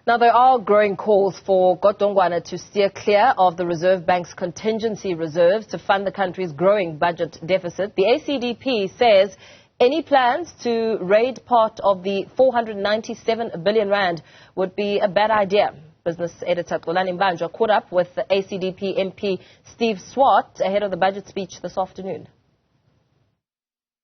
Now, there are growing calls for Godongwana to steer clear of the Reserve Bank's contingency reserves to fund the country's growing budget deficit. The ACDP says any plans to raid part of the 497 billion rand would be a bad idea. Business editor Xolani Mbanjwa caught up with the ACDP MP Steve Swart ahead of the budget speech this afternoon.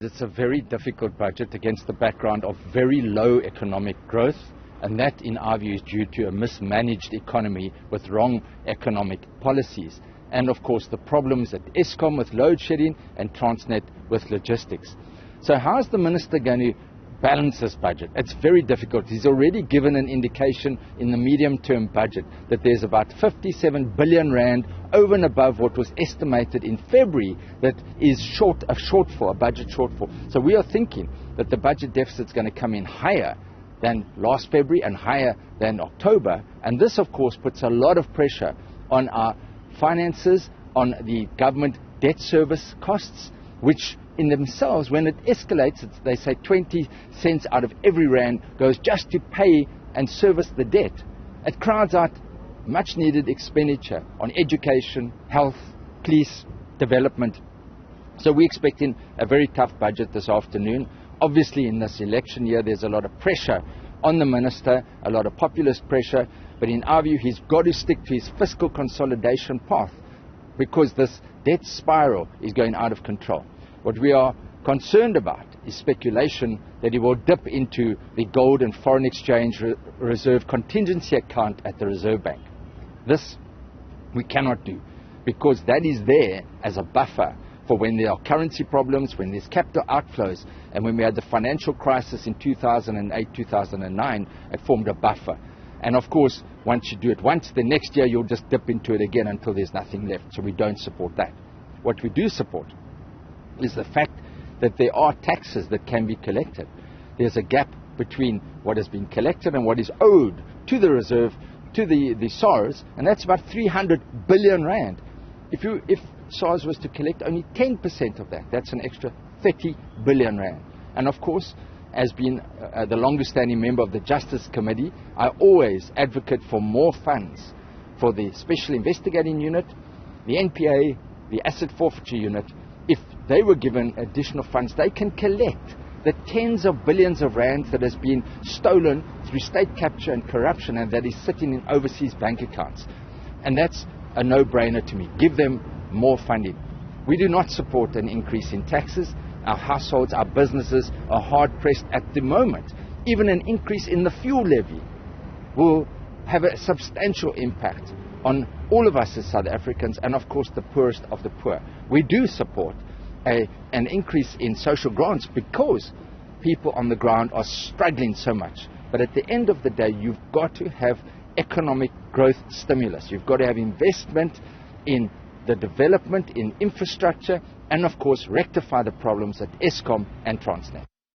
It's a very difficult budget against the background of very low economic growth, and that, in our view, is due to a mismanaged economy with wrong economic policies. And, of course, the problems at Eskom with load shedding and Transnet with logistics. So how is the minister going to balance this budget? It's very difficult. He's already given an indication in the medium-term budget that there's about 57 billion rand over and above what was estimated in February that is a shortfall, a budget shortfall. So we are thinking that the budget deficit is going to come in higher than last February and higher than October. And this, of course, puts a lot of pressure on our finances, on the government debt service costs, which in themselves, when it escalates, they say 20 cents out of every rand goes just to pay and service the debt. It crowds out much needed expenditure on education, health, police, development. So we're expecting a very tough budget this afternoon. Obviously, in this election year, there's a lot of pressure on the minister, a lot of populist pressure, but in our view, he's got to stick to his fiscal consolidation path because this debt spiral is going out of control. What we are concerned about is speculation that he will dip into the gold and foreign exchange reserve contingency account at the Reserve Bank. This we cannot do because that is there as a buffer for when there are currency problems, when there's capital outflows, and when we had the financial crisis in 2008-2009, it formed a buffer. And of course, once you do it once, the next year you'll just dip into it again until there's nothing left. So we don't support that. What we do support is the fact that there are taxes that can be collected. There's a gap between what has been collected and what is owed to the reserve, to the SARS, and that's about 300 billion rand. If SARS was to collect only 10% of that, that's an extra 30 billion rand. And of course, as being the longest standing member of the Justice Committee, I always advocate for more funds for the Special Investigating Unit, the NPA, the Asset Forfeiture Unit. If they were given additional funds, they can collect the tens of billions of rands that has been stolen through state capture and corruption and that is sitting in overseas bank accounts. And that's a no-brainer to me. Give them more funding. We do not support an increase in taxes. Our households, our businesses are hard-pressed at the moment. Even an increase in the fuel levy will have a substantial impact on all of us as South Africans and, of course, the poorest of the poor. We do support an increase in social grants because people on the ground are struggling so much. But at the end of the day, you've got to have economic growth stimulus. You've got to have investment in the development, in infrastructure, and, of course, rectify the problems at Eskom and Transnet.